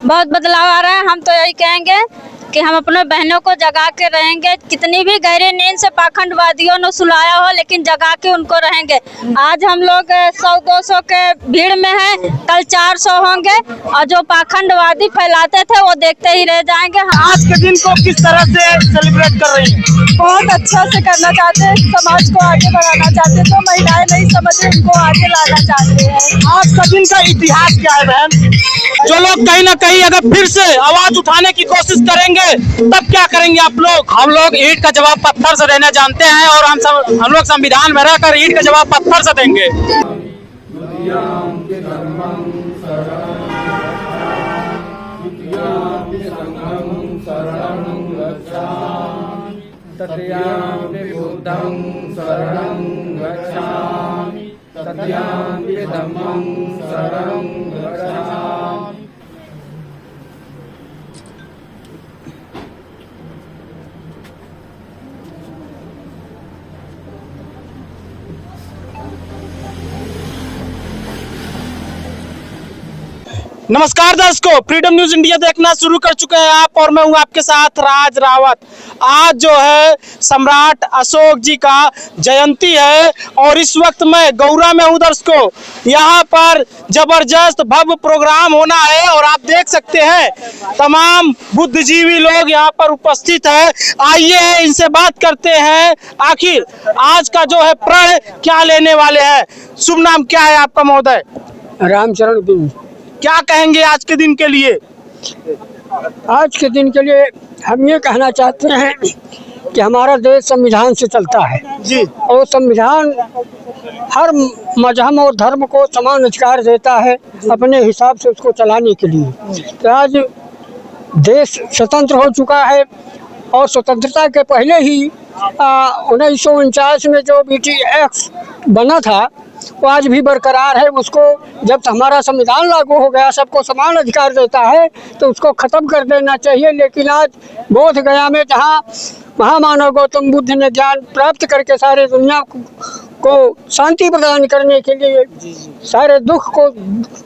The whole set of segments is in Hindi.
बहुत बदलाव आ रहा है। हम तो यही कहेंगे कि हम अपने बहनों को जगा के रहेंगे, कितनी भी गहरी नींद से पाखंडवादियों ने सुलाया हो, लेकिन जगा के उनको रहेंगे। आज हम लोग 100-200 के भीड़ में हैं, कल 400 होंगे और जो पाखंडवादी फैलाते थे वो देखते ही रह जाएंगे। आज के दिन को किस तरह से सेलिब्रेट कर रही हैं? बहुत अच्छा से करना चाहते हैं, समाज को आगे बढ़ाना चाहते हैं, जो महिलाएं नहीं समझे उनको आगे लाना चाहते हैं। आज का दिन का इतिहास क्या है बहन? जो लोग कहीं ना कहीं अगर फिर से आवाज उठाने की कोशिश करेंगे तब क्या करेंगे आप लोग? हम लोग ईंट का जवाब पत्थर से देना जानते हैं और हम लोग संविधान में रहकर ईंट का जवाब पत्थर से देंगे। तद्यापि बुद्धं शरणं गच्छामि तद्यापि धम्मं शरणं गच्छामि। नमस्कार दर्शकों, फ्रीडम न्यूज इंडिया देखना शुरू कर चुके हैं आप और मैं हूं आपके साथ राज रावत। आज जो है सम्राट अशोक जी का जयंती है और इस वक्त मैं गौरा में हूं दर्शकों। यहां पर जबरदस्त भव्य प्रोग्राम होना है और आप देख सकते हैं तमाम बुद्धिजीवी लोग यहां पर उपस्थित है। आइए इनसे बात करते हैं, आखिर आज का जो है प्रण क्या लेने वाले हैं। शुभ नाम क्या है आपका महोदय? रामचरण सिंह। क्या कहेंगे आज के दिन के लिए? आज के दिन के लिए हम ये कहना चाहते हैं कि हमारा देश संविधान से चलता है जी, और संविधान हर मजहब और धर्म को समान अधिकार देता है अपने हिसाब से उसको चलाने के लिए। तो आज देश स्वतंत्र हो चुका है और स्वतंत्रता के पहले ही 1949 में जो BT एक्ट बना था वो आज भी बरकरार है। उसको जब हमारा संविधान लागू हो गया, सबको समान अधिकार देता है, तो उसको ख़त्म कर देना चाहिए। लेकिन आज बोध गया में जहाँ महामानव गौतम बुद्ध ने ज्ञान प्राप्त करके सारे दुनिया को शांति प्रदान करने के लिए, सारे दुख को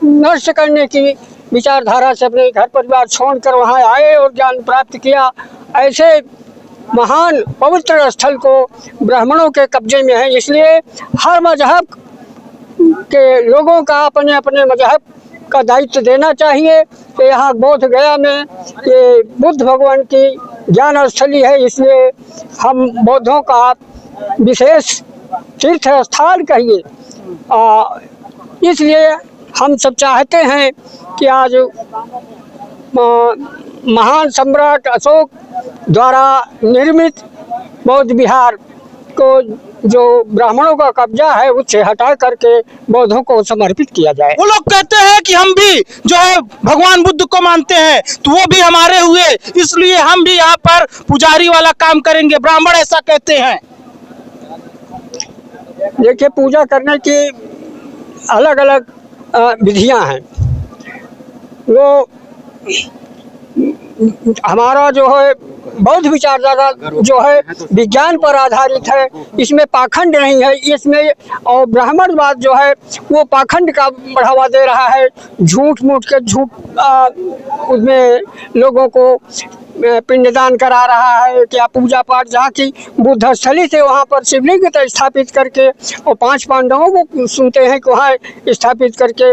नष्ट करने की विचारधारा से अपने घर परिवार छोड़कर वहाँ आए और ज्ञान प्राप्त किया, ऐसे महान पवित्र स्थल को ब्राह्मणों के कब्जे में है। इसलिए हर मजहब के लोगों का अपने अपने मजहब का दायित्व देना चाहिए। कि यहाँ बोध गया में ये बुद्ध भगवान की ज्ञान स्थली है, इसलिए हम बौद्धों का विशेष तीर्थ स्थान कहिए। इसलिए हम सब चाहते हैं कि आज महान सम्राट अशोक द्वारा निर्मित बौद्ध विहार को जो ब्राह्मणों का कब्जा है उससे हटा करके बौद्धों को समर्पित किया जाए। वो लोग कहते हैं कि हम भी जो है भगवान बुद्ध को मानते हैं, तो वो भी हमारे हुए, इसलिए हम भी यहाँ पर पुजारी वाला काम करेंगे। ब्राह्मण ऐसा कहते हैं। देखिए, पूजा करने की अलग अलग विधियां हैं। वो हमारा जो है बौद्ध विचारधारा जो है विज्ञान पर आधारित है, इसमें पाखंड नहीं है इसमें। और ब्राह्मणवाद जो है वो पाखंड का बढ़ावा दे रहा है, झूठ मूठ के उसमें लोगों को पिंडदान करा रहा है। क्या पूजा पाठ जहाँ की बुद्ध स्थली थे वहाँ पर शिवलिंग स्थापित करके और 5 पांडवों को सुनते हैं कि वहाँ स्थापित करके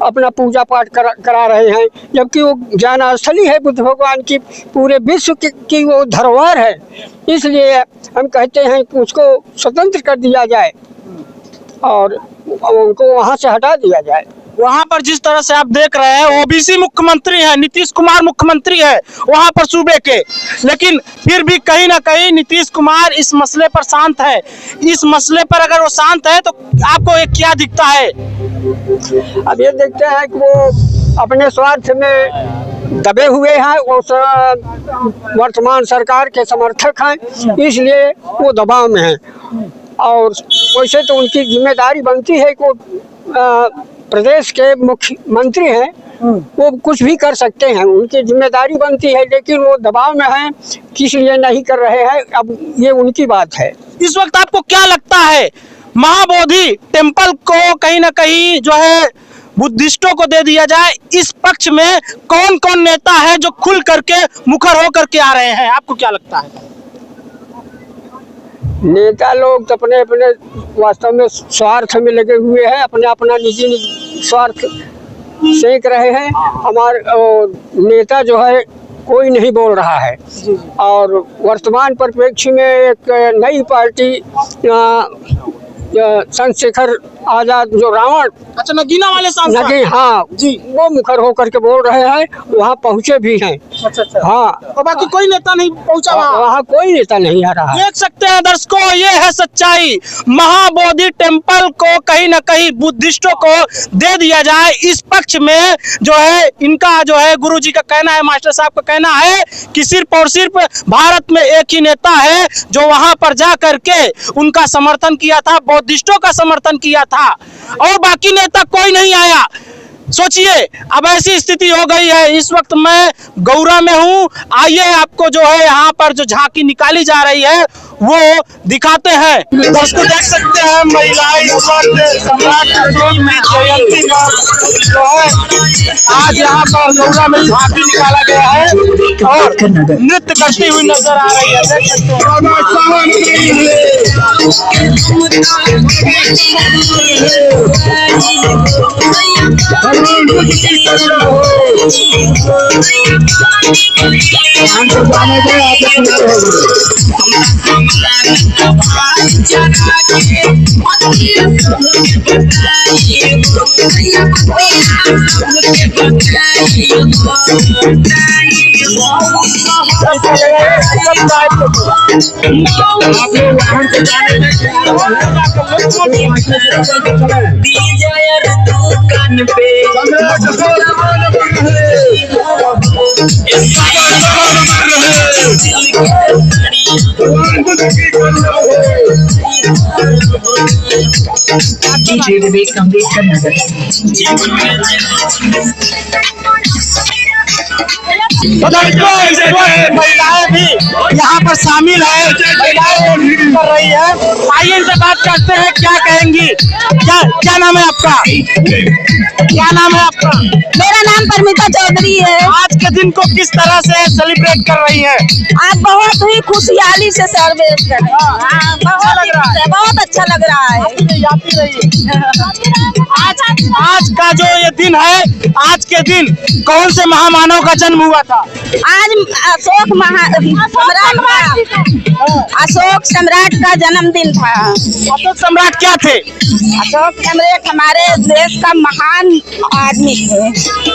अपना पूजा पाठ करा रहे हैं, जबकि वो ज्ञान स्थली है बुद्ध भगवान की, पूरे विश्व की वो धरोहर है। इसलिए हम कहते हैं कि उसको स्वतंत्र कर दिया जाए और उनको वहाँ से हटा दिया जाए। वहाँ पर जिस तरह से आप देख रहे हैं OBC मुख्यमंत्री है, नीतीश कुमार मुख्यमंत्री है वहाँ पर सूबे के, लेकिन फिर भी कहीं ना कहीं नीतीश कुमार इस मसले पर शांत है। इस मसले पर अगर वो शांत है तो आपको एक क्या दिखता है? अब ये देखते हैं कि वो अपने स्वार्थ में दबे हुए हैं, वो वर्तमान सरकार के समर्थक हैं, इसलिए वो दबाव में हैं। और वैसे तो उनकी जिम्मेदारी बनती है कि वो प्रदेश के मुख्यमंत्री हैं, वो कुछ भी कर सकते हैं, उनकी जिम्मेदारी बनती है, लेकिन वो दबाव में हैं, किस लिए नहीं कर रहे हैं, अब ये उनकी बात है। इस वक्त आपको क्या लगता है महाबोधि टेम्पल को कहीं ना कहीं जो है बुद्धिस्टों को दे दिया जाए। इस पक्ष में कौन कौन नेता है जो खुल करके मुखर होकर के आ रहे हैं, आपको क्या लगता है? नेता लोग तो अपने अपने वास्तव में स्वार्थ में लगे हुए हैं, अपने अपना निजी स्वार्थ सेक रहे हैं। हमारे नेता जो है कोई नहीं बोल रहा है। और वर्तमान परिप्रेक्ष्य में एक नई पार्टी चंद्रशेखर आजाद जो रावण, अच्छा, नगीना वाले सांसद, हाँ जी, वो मुखर होकर के बोल रहे हैं, वहाँ पहुँचे भी हैं। अच्छा, हाँ, और बाकी कोई नेता नहीं पहुंचा वहाँ कोई नेता नहीं आ रहा है। देख सकते हैं दर्शकों, ये है सच्चाई। महाबोधि टेम्पल को कहीं ना कहीं बुद्धिस्टों को दे दिया जाए। इस पक्ष में जो है इनका जो है गुरुजी का कहना है, मास्टर साहब का कहना है कि सिर्फ और सिर्फ भारत में एक ही नेता है जो वहां पर जा करके उनका समर्थन किया था, बुद्धिस्टों का समर्थन किया था, और बाकी नेता कोई नहीं आया। सोचिए, अब ऐसी स्थिति हो गई है। इस वक्त मैं गौरा में हूँ। आइए आपको जो है यहाँ पर जो झांकी निकाली जा रही है वो दिखाते हैं। दोस्तों देख सकते हैं महिलाएं सम्राट अशोक की जयंती का जो है आज यहाँ पर गौरा में झांकी निकाला गया है और नृत्य करती हुई नजर आ रही है। देख सकते DJ Vivek Ambedkar Nagar। महिलाएं भी यहाँ पर शामिल है, महिलाएं नृत्य कर रही है। आइए इनसे बात करते हैं, क्या कहेंगी? क्या नाम है आपका? क्या नाम है आपका? मेरा नाम परमिता चौधरी है। आज के दिन को किस तरह से सेलिब्रेट कर रही है? आज बहुत ही खुशहाली से सेलिब्रेट कर रहे हैं। बहुत अच्छा लग रहा है। आज का जो ये दिन है, आज के दिन कौन से महामानव का जन्म हुआ था? आज अशोक सम्राट का जन्मदिन था। अशोक सम्राट क्या थे? अशोक सम्राट हमारे देश का महान आदमी थे,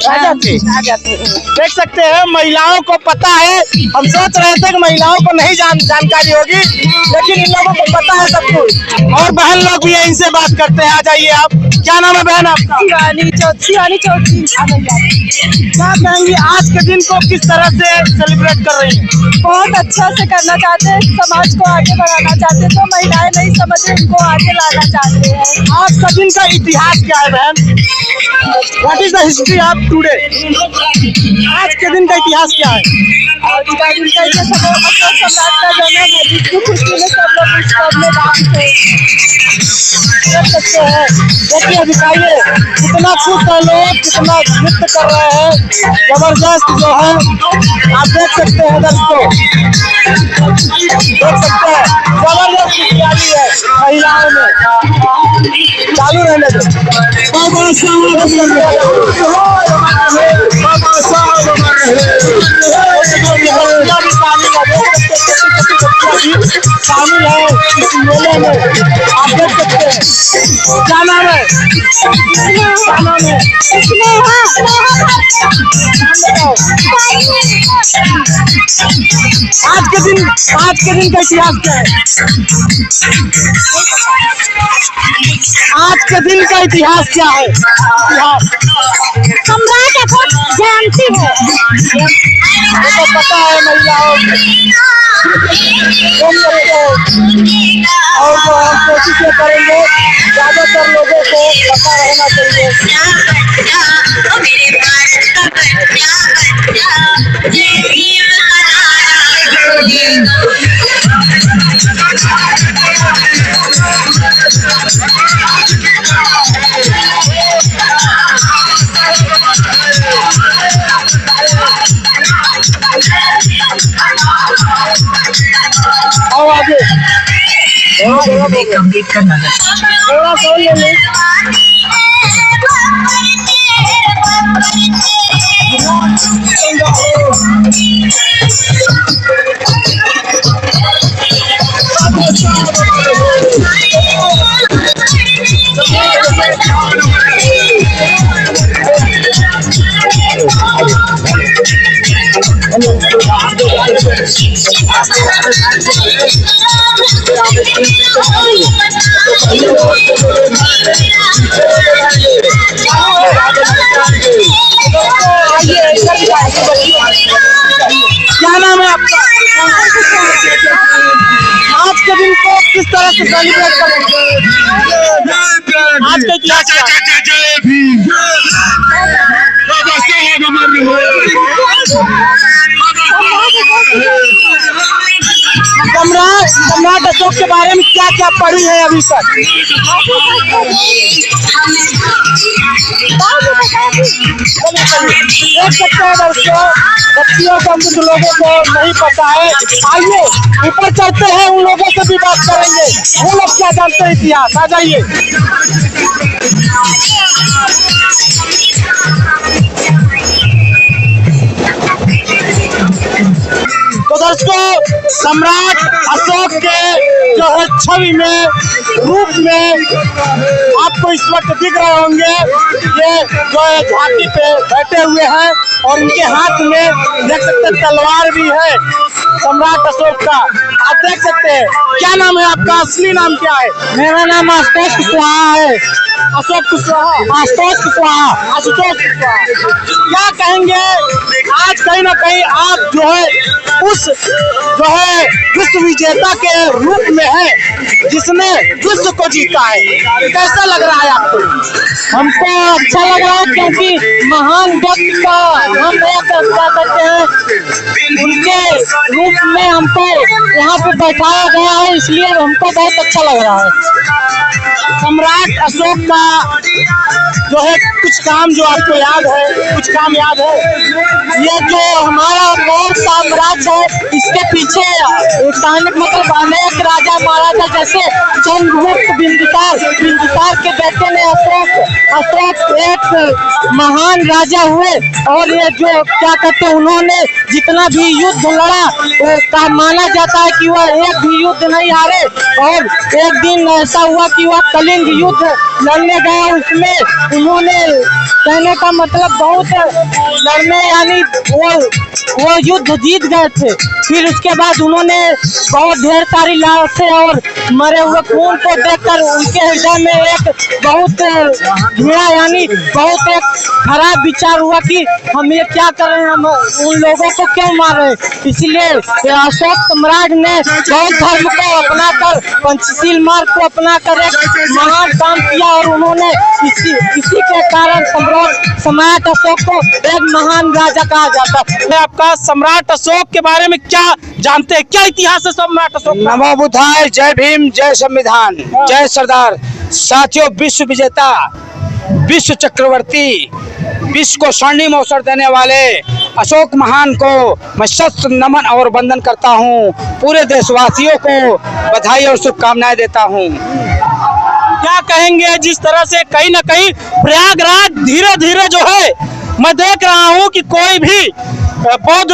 राजा थे। देख सकते हैं महिलाओं को पता है। हम सोच रहे थे कि महिलाओं को नहीं जानकारी होगी, लेकिन इन लोगों को पता है सब कुछ। और बहन लोग भी है, इनसे बात करते हैं। आ जाइए आप। क्या नाम है बहन आपका? शिवानी चौधरी। क्या कहेंगी आज के दिन को किस तरह से सेलिब्रेट कर रही हैं? बहुत अच्छा से करना चाहते हैं, समाज को आगे बढ़ाना चाहते हैं। जो महिलाएं नहीं समझ रही उनको आगे लाना चाहते हैं। आज का दिन का इतिहास क्या है बहन? What is the history of today? आज के दिन का इतिहास क्या है? आज का दिन का अशोक सम्राट का जन्म है, जिसकी खुशी में सब लोग उत्सव में डांस है। देख सकते हैं, देखिए दिखाइए कितना खुश है लोग, कितना नृत्य कर रहे हैं, जबरदस्त जो है। आप देख सकते हैं दोस्तों, देख सकते हैं जबरदस्त खुशहाली है महिलाओं में। चालू रहने दो। शामिल है इस मेले में, आप देख सकते हैं। क्या नाम है? क्या नाम है? आज के दिन का इतिहास क्या है? आज के दिन का इतिहास क्या है? सम्राट अशोक जयंती है। तो पता है महिलाओं और जो हम कोशिश करेंगे ज्यादातर लोगों को पता रहना चाहिए। आओ आगे कंप्लीट करना है। थोड़ा सा ले ले। क्या नाम है आपका? आज के दिन को किस तरह से सेलिब्रेट करेंगे? आज के इतिहास सम्राट अशोक के बारे में क्या क्या पढ़ी है अभी तक? देख सकते हैं दोस्तों, बच्चियों को कुछ लोगों को नहीं पता है। आइए ऊपर चलते हैं, उन लोगों से भी बात करेंगे, वो लोग क्या जानते हैं इतिहास। आ जाइए। तो दोस्तों, सम्राट अशोक के जो है छवि में, रूप में आपको इस वक्त दिख रहे होंगे, ये जो है झांकी पे बैठे हुए हैं और इनके हाथ में देख सकते हैं तलवार भी है सम्राट अशोक का। आप देख सकते हैं। क्या नाम है आपका? असली नाम क्या है? मेरा नाम आशुतोष कुशवाहा है। अशोक कुशवाहा, आशुतोष कुशवाहा, आशुतोष कुशवाहा। क्या कहेंगे आज कहीं ना कहीं आप जो है उस जो है विश्व विजेता के रूप में है जिसने विश्व को जीता है, कैसा लग रहा है आपको? हमको अच्छा लग रहा है क्योंकि महान व्यक्ति का हम एक क्या कहते हैं उनके रूप में हमको यहाँ पे बैठाया गया है, इसलिए हमको बहुत अच्छा लग रहा है। सम्राट अशोक का जो है कुछ काम जो आपको याद है, कुछ काम याद है? ये जो हमारा मौर्य साम्राज्य है, इसके पीछे मतलब अनेक राजा महाराजा जैसे चंद्रगुप्त, बिंदुसार के बेटे ने अशोक एक महान राजा हुए और ये जो क्या कहते हैं उन्होंने जितना भी युद्ध लड़ा वो माना जाता है कि वह एक भी युद्ध नहीं हारे। और एक दिन ऐसा हुआ कि वह कलिंग युद्ध लड़ने गया, उसमें उन्होंने कहने का मतलब बहुत लड़ने यानी वो युद्ध जीत गए थे। फिर उसके बाद उन्होंने बहुत ढेर सारी लाशें और मरे हुए खून को देखकर उनके हृदय में एक बहुत घृणा यानी बहुत एक खराब विचार हुआ कि हम ये क्या कर रहे हैं, हम उन लोगों को क्यों मार रहे हैं। इसलिए अशोक सम्राट ने बौद्ध धर्म को अपनाकर, पंचशील मार्ग को अपनाकर एक महान काम किया और उन्होंने इसी के कारण सम्राट अशोक को एक महान राजा कहा जाता है। आपका सम्राट अशोक के बारे में क्या जानते हैं? क्या इतिहास है सम्राट अशोक? नमो बुद्धाय, जय भीम, जय संविधान, जय सरदार। साथियों, विश्व विजेता, विश्व चक्रवर्ती, विश्व को स्वर्णिम अवसर देने वाले अशोक महान को मैं शस्त्र नमन और वंदन करता हूँ। पूरे देशवासियों को बधाई और शुभकामनाएं देता हूँ। क्या कहेंगे जिस तरह से कहीं ना कहीं प्रयागराज धीरे धीरे जो है, मैं देख रहा हूँ कि कोई भी बौद्ध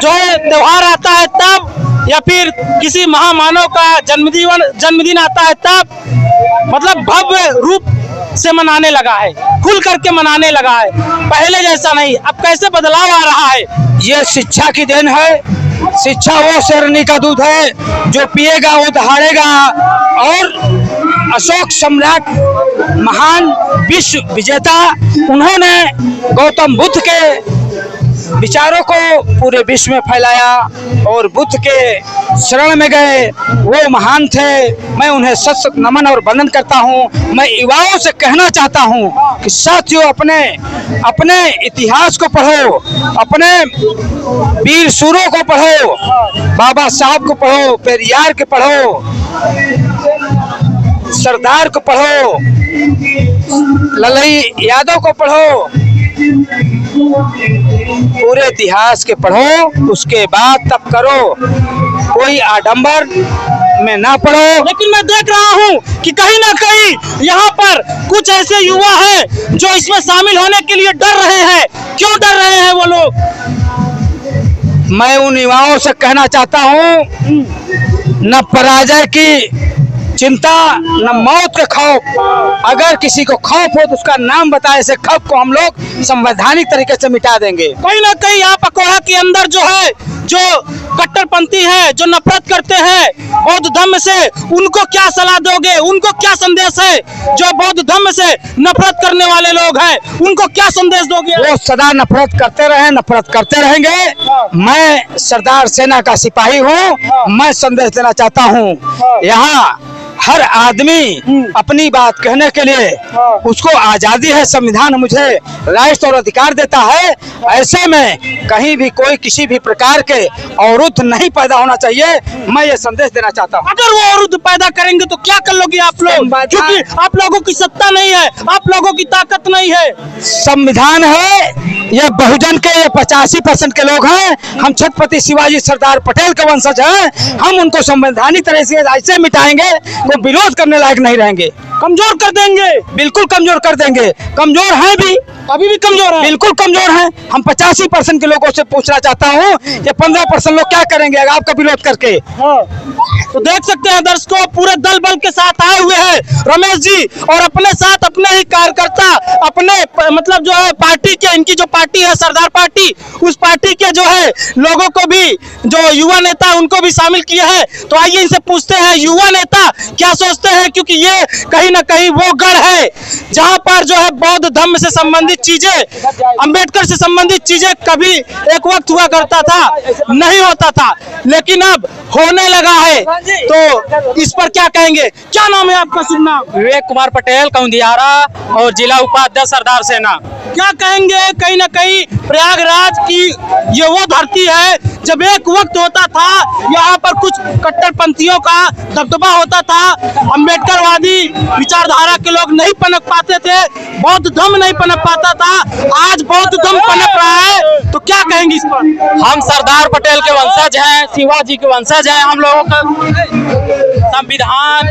जो है त्योहार आता है तब या फिर किसी महामानव का जन्मदिन आता है तब मतलब भव्य रूप से मनाने लगा है, खुल करके मनाने लगा है, पहले जैसा नहीं। अब कैसे बदलाव आ रहा है? ये शिक्षा की देन है। शिक्षा वो शेरनी का दूध है, जो पिएगा वो दहाड़ेगा। और अशोक सम्राट महान विश्व विजेता, उन्होंने गौतम बुद्ध के विचारों को पूरे विश्व में फैलाया और बुद्ध के शरण में गए, वो महान थे। मैं उन्हें सत नमन और वंदन करता हूँ। मैं युवाओं से कहना चाहता हूँ कि साथियों, अपने इतिहास को पढ़ो, अपने वीर सूरों को पढ़ो, बाबा साहब को पढ़ो, पेरियार के पढ़ो, सरदार को पढ़ो, ललई यादव को पढ़ो, पूरे इतिहास के पढ़ो, उसके बाद तब करो, कोई आडंबर में ना पढ़ो। लेकिन मैं देख रहा हूं कि कहीं ना कहीं यहाँ पर कुछ ऐसे युवा हैं जो इसमें शामिल होने के लिए डर रहे हैं। क्यों डर रहे हैं वो लोग? मैं उन युवाओं से कहना चाहता हूं, न पराजय की चिंता न मौत के खौफ। अगर किसी को खौफ हो तो उसका नाम बताए, ऐसे खौफ को हम लोग संवैधानिक तरीके से मिटा देंगे। कहीं ना कहीं यहाँ पकौड़ा के अंदर जो है, जो कट्टरपंथी है, जो नफरत करते हैं बौद्ध धर्म से, उनको क्या सलाह दोगे? उनको क्या संदेश है? जो बौद्ध धर्म से नफरत करने वाले लोग हैं, उनको क्या संदेश दोगे? वो सदा नफरत करते रहे, नफरत करते रहेंगे। मैं सरदार सेना का सिपाही हूँ, मैं संदेश देना चाहता हूँ, यहाँ हर आदमी अपनी बात कहने के लिए उसको आजादी है, संविधान मुझे राइट्स और अधिकार देता है। ऐसे में कहीं भी कोई किसी भी प्रकार के अवरुद्ध नहीं पैदा होना चाहिए, मैं ये संदेश देना चाहता हूँ। अगर वो अवरुद्ध पैदा करेंगे तो क्या कर लोगे आप लोग? क्योंकि आप लोगों की सत्ता नहीं है, आप लोगों की ताकत नहीं है। संविधान है, ये बहुजन के, ये 85% के लोग हैं। हम छत्रपति शिवाजी सरदार पटेल के वंशज हैं। हम उनको संवैधानिक तरह से ऐसे मिटाएंगे, वो विरोध करने लायक नहीं रहेंगे, कमजोर कर देंगे। बिल्कुल कमजोर कर देंगे। कमजोर हैं भी, अभी भी कमजोर है। बिल्कुल कमजोर हैं। हम 85% के लोगों से पूछना चाहता हूँ, ये 15% लोग क्या करेंगे अगर आपका विरोध करके? तो देख सकते हैं दर्शकों, पूरे दल बल के साथ आए हुए हैं रमेश जी, और अपने साथ अपने ही कार्यकर्ता, अपने मतलब जो है पार्टी के, इनकी जो पार्टी है सरदार पार्टी, उस पार्टी के जो है लोगों को भी, जो युवा नेता उनको भी शामिल किए हैं। तो आइए इनसे पूछते हैं युवा नेता क्या सोचते हैं, क्योंकि ये कहीं ना कहीं वो गढ़ है जहां पर जो है बौद्ध धर्म से संबंधित चीजें, अंबेडकर से संबंधित चीजें कभी एक वक्त हुआ करता था, नहीं होता था, लेकिन अब होने लगा है। तो इस पर क्या कहेंगे? क्या नाम है आपका? शुभ नाम? विवेक कुमार पटेल, कौंदियारा और जिला उपाध्यक्ष सरदार सेना। क्या कहेंगे? कहीं ना कहीं प्रयागराज की ये वो धरती है जब एक वक्त होता था यहाँ पर कुछ कट्टरपंथियों का दबदबा होता था, अंबेडकरवादी विचारधारा के लोग नहीं पनप पाते थे, बौद्ध धर्म नहीं पनप पाता था। आज बौद्ध धर्म पनप रहा है, तो क्या कहेंगे इस पर? हम सरदार पटेल के वंशज हैं, शिवाजी के वंशज हैं। हम लोगों का संविधान,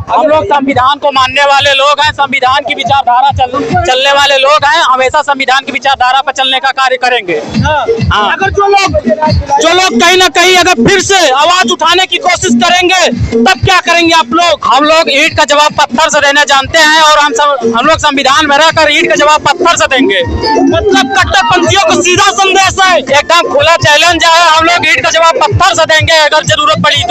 हम लोग संविधान को मानने वाले लोग हैं, संविधान की विचारधारा चलने वाले लोग हैं। हमेशा संविधान की विचारधारा पर चलने का कार्य करेंगे। हाँ। अगर जो लोग कहीं ना कहीं अगर फिर से आवाज उठाने की कोशिश करेंगे तब क्या करेंगे आप लोग? हम लोग ईंट का जवाब पत्थर से देना जानते हैं, और हम लोग संविधान में रहकर ईंट का जवाब पत्थर से देंगे। मतलब कट्टरपंथियों को सीधा संदेश है, एकदम खुला चैलेंज है। हम लोग ईंट का जवाब पत्थर से देंगे अगर जरूरत पड़ी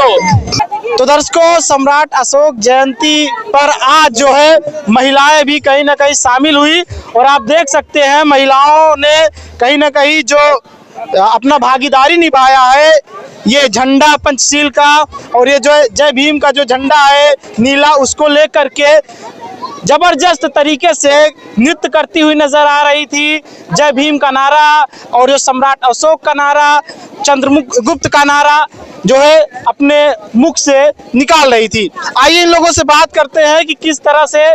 तो दर्शकों, सम्राट अशोक जयंती पर आज जो है महिलाएं भी कहीं ना कहीं शामिल हुई, और आप देख सकते हैं महिलाओं ने कहीं ना कहीं जो अपना भागीदारी निभाया है, ये झंडा पंचशील का और ये जो जय भीम का जो झंडा है नीला, उसको लेकर के जबरदस्त तरीके से नृत्य करती हुई नजर आ रही थी। जय भीम का नारा और जो सम्राट अशोक का नारा, चंद्रगुप्त का नारा जो है अपने मुख से निकाल रही थी। आइए इन लोगों से बात करते हैं कि किस तरह से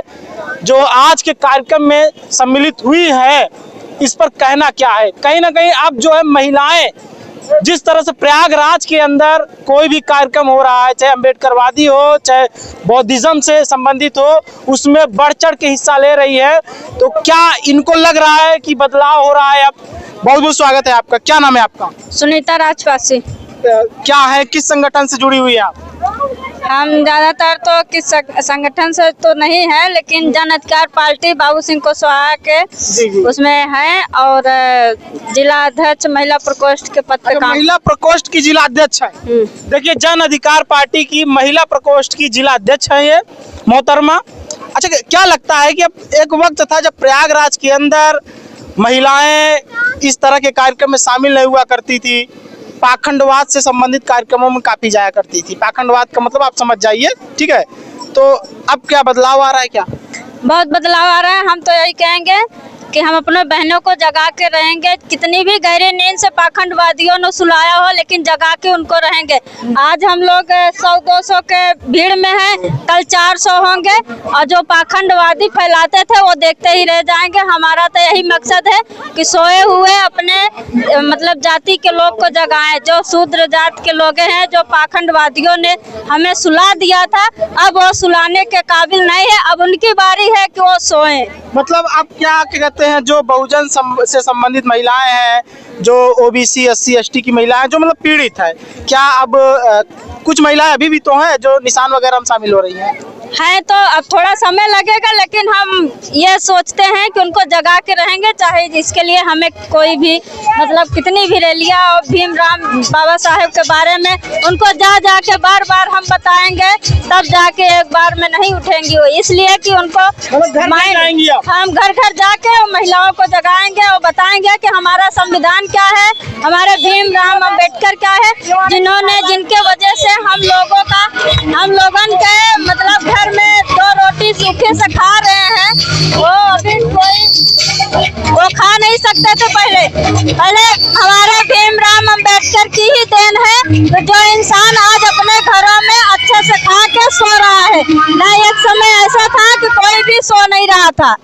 जो आज के कार्यक्रम में सम्मिलित हुई है, इस पर कहना क्या है। कहीं ना कहीं अब जो है महिलाएं जिस तरह से प्रयागराज के अंदर कोई भी कार्यक्रम हो रहा है, चाहे अंबेडकरवादी हो, चाहे बौद्धिज्म से संबंधित हो, उसमें बढ़ चढ़ के हिस्सा ले रही है। तो क्या इनको लग रहा है कि बदलाव हो रहा है? अब बहुत बहुत स्वागत है आपका। क्या नाम है आपका? सुनीता राजपासी। क्या है, किस संगठन से जुड़ी हुई है आप? हम ज्यादातर तो किस संगठन से तो नहीं है, लेकिन जन अधिकार पार्टी बाबू सिंह कुशवाहा के उसमें है, और जिला अध्यक्ष महिला प्रकोष्ठ के पद पे काम। महिला प्रकोष्ठ की जिला अध्यक्ष है। देखिए, जन अधिकार पार्टी की महिला प्रकोष्ठ की जिला अध्यक्ष है ये मोहतरमा। अच्छा, क्या लगता है कि अब एक वक्त था जब प्रयागराज के अंदर महिलाएं इस तरह के कार्यक्रम में शामिल नहीं हुआ करती थी, पाखंडवाद से संबंधित कार्यक्रमों में काफी जाया करती थी। पाखंडवाद का मतलब आप समझ जाइए, ठीक है? तो अब क्या बदलाव आ रहा है? क्या बहुत बदलाव आ रहा है। हम तो यही कहेंगे कि हम अपने बहनों को जगा के रहेंगे, कितनी भी गहरी नींद से पाखंडवादियों ने सुलाया हो लेकिन जगा के उनको रहेंगे। आज हम लोग 100-200 के भीड़ में हैं, कल 400 होंगे और जो पाखंडवादी फैलाते थे वो देखते ही रह जाएंगे। हमारा तो यही मकसद है कि सोए हुए अपने मतलब जाति के लोग को जगाएं, जो शूद्र जात के लोग हैं, जो पाखंडवादियों ने हमें सुला दिया था, अब वो सुलाने के काबिल नहीं है। अब उनकी बारी है कि वो सोएं। मतलब आप क्या कहते हैं, जो बहुजन से संबंधित महिलाएं हैं, जो ओबीसी SC ST की महिलाएं जो मतलब पीड़ित है, क्या अब कुछ महिलाएं अभी भी तो हैं जो निशान वगैरह में शामिल हो रही हैं? तो अब थोड़ा समय लगेगा, लेकिन हम ये सोचते हैं कि उनको जगा के रहेंगे, चाहे इसके लिए हमें कोई भी मतलब कितनी भी रैलियां और भीमराव बाबा साहेब के बारे में उनको जा के बार बार हम बताएंगे, तब जाके एक बार में नहीं उठेंगी वो। इसलिए कि उनको हम घर घर जाके महिलाओं को जगाएंगे और बताएंगे कि हमारा संविधान क्या है, हमारे भीमराव अम्बेडकर क्या है, जिनके वजह से हम लोगन के मतलब घर में 2 रोटी सूखे से खा रहे हैं, वो अभी वो खा नहीं सकते थे पहले हमारे भीमराव अम्बेडकर की ही देन है तो जो इंसान आज अपने घरों में अच्छे से खा के सो रहा है। ना एक समय ऐसा था कि कोई भी सो नहीं रहा था।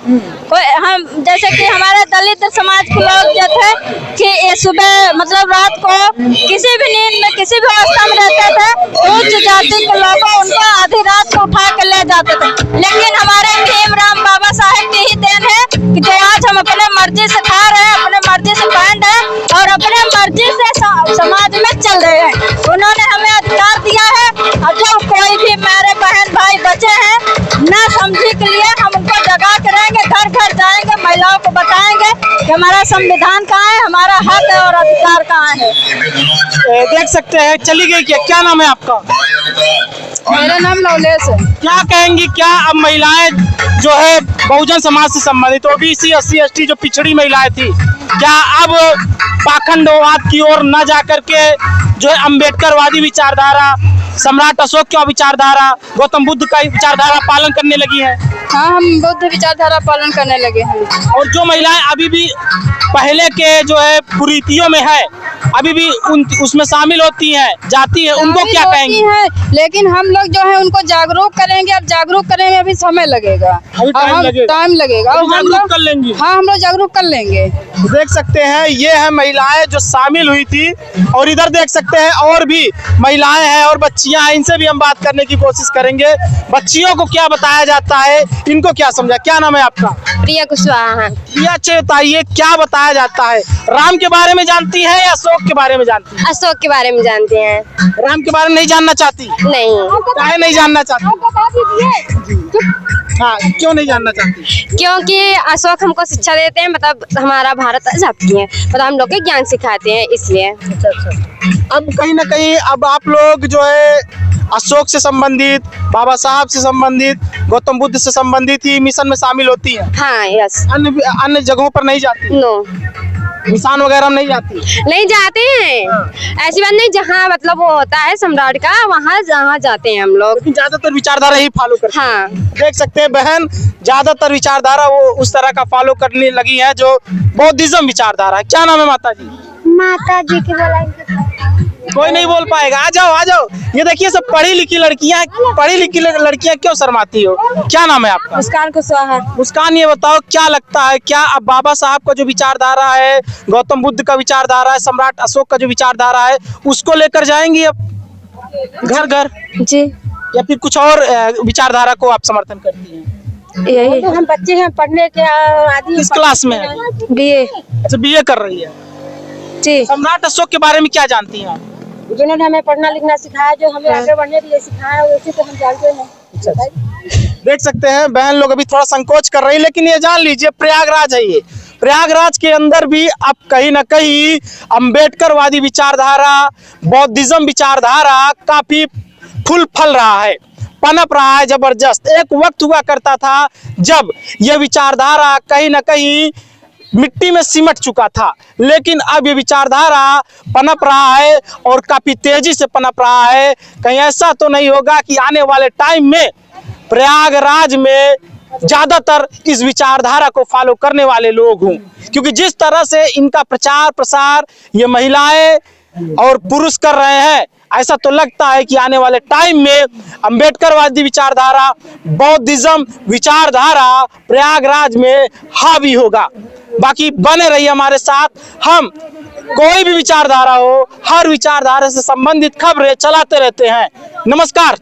हम जैसे कि हमारे दलित समाज के लोग जो थे कि सुबह मतलब रात को किसी भी नींद में किसी भी अवस्था में रहते थे, उच्च जाति के लोग उनको आधी रात को उठा के ले जाते थे। लेकिन हमारे भीमराव बाबा साहेब की ही देन है कि जो आज हम अपने मर्जी से खा रहे हैं, अपने मर्जी से पहन रहे हैं और अपने मर्जी से समाज में चल रहे हैं। उन्होंने हमें अधिकार दिया है और जो कोई भी मेरे बहन भाई बचे हैं ना समझी के लिए हम उनको जगा के रहेंगे, घर घर जाएंगे, महिलाओं को बताएंगे कि हमारा संविधान कहाँ है, हमारा हक है और अधिकार कहाँ है। देख सकते हैं, चली गई क्या नाम है आपका? मेरा नाम लवलेश है। क्या कहेंगी, क्या अब महिलाएं जो है बहुजन समाज से संबंधित ओबीसी SC ST जो पिछड़ी महिलाएं थी, क्या अब पाखंडवाद की ओर न जाकर के जो है अम्बेडकरवादी विचारधारा, सम्राट अशोक का विचारधारा, गौतम बुद्ध का विचारधारा पालन करने लगी है? हाँ, हम बुद्ध विचारधारा पालन करने लगे हैं। और जो महिलाएं अभी भी पहले के जो है कुरीतियों में है, अभी भी उसमें शामिल होती हैं, जाती है, उनको क्या कहेंगी? लेकिन हम लोग जो है उनको जागरूक करेंगे, अब जागरूक करने में अभी समय लगेगा, टाइम लगेगा और हम लोग कर लेंगे। हाँ, हम लोग जागरूक कर लेंगे। देख सकते हैं, ये है महिलाएं जो शामिल हुई थी और इधर देख सकते हैं और भी महिलाएं हैं और बच्चियां हैं, इनसे भी हम बात करने की कोशिश करेंगे। बच्चियों को क्या बताया जाता है, इनको क्या समझा? क्या नाम है आपका? प्रिया कुशवाहा। प्रिया, अच्छे बताइए, क्या बताया जाता है? राम के बारे में जानती है या अशोक के बारे में जानती है? अशोक के बारे में जानते हैं। राम के बारे में नहीं जानना चाहती? नहीं। काहे नहीं जानना चाहती? हाँ, क्यों नहीं जानना चाहती? क्योंकि अशोक हमको शिक्षा देते हैं, मतलब हमारा भारत आजाद किए, मतलब हम लोग के ज्ञान सिखाते हैं, इसलिए। अब कहीं ना कहीं अब आप लोग जो है अशोक से संबंधित, बाबा साहब से संबंधित, गौतम बुद्ध से संबंधित ही मिशन में शामिल होती हैं? हाँ, यस। अन्य जगहों पर नहीं जाती? नो, निशान वगैरह में नहीं जाती? नहीं जाते हैं। ऐसी बात नहीं, जहाँ मतलब वो होता है सम्राट का, वहाँ जहाँ जाते हैं हम लोग। लेकिन ज्यादातर विचारधारा ही फॉलो करते हैं। हाँ, देख सकते हैं बहन, ज्यादातर विचारधारा वो उस तरह का फॉलो करने लगी है जो बौद्धिज्म विचारधारा है। क्या नाम है माता जी? माता जी की बोला कोई नहीं बोल पाएगा। आ जाओ, आ जाओ। ये देखिए, सब पढ़ी लिखी लड़कियां क्यों शर्माती हो? क्या नाम है आपका? मुस्कान कुशवाहा। मुस्कान, ये बताओ क्या लगता है, क्या अब बाबा साहब का जो विचारधारा है, गौतम बुद्ध का विचारधारा है, सम्राट अशोक का जो विचारधारा है, उसको लेकर जाएंगी अब घर घर जी, या फिर कुछ और विचारधारा को आप समर्थन करती हैं? यही तो हम बच्चे हैं, पढ़ने के आदि। किस क्लास में है? BA। अच्छा, BA कर रही है जी। सम्राट अशोक के बारे में क्या जानती हैं आप? जिन्होंने हमें पढ़ना लिखना सिखाया, जो हमें आगे बढ़ने के लिए सिखाया, वैसे तो हम जानते हैं। देख सकते हैं बहन लोग अभी थोड़ा संकोच कर रही है, लेकिन ये जान लीजिए प्रयागराज है, ये प्रयागराज के अंदर भी अब कहीं ना कहीं अम्बेडकरवादी विचारधारा, बौद्धिज्म विचारधारा काफी फूल फल रहा है, पनप रहा है जबरदस्त। एक वक्त हुआ करता था जब यह विचारधारा कहीं ना कहीं मिट्टी में सिमट चुका था, लेकिन अब ये विचारधारा पनप रहा है और काफी तेजी से पनप रहा है। कहीं ऐसा तो नहीं होगा कि आने वाले टाइम में प्रयागराज में ज्यादातर इस विचारधारा को फॉलो करने वाले लोग हों, क्योंकि जिस तरह से इनका प्रचार प्रसार ये महिलाएं और पुरुष कर रहे हैं, ऐसा तो लगता है कि आने वाले टाइम में अंबेडकरवादी विचारधारा, बौद्धिज्म विचारधारा प्रयागराज में हावी होगा। बाकी बने रहिए हमारे साथ, हम कोई भी विचारधारा हो, हर विचारधारा से संबंधित खबरें चलाते रहते हैं। नमस्कार।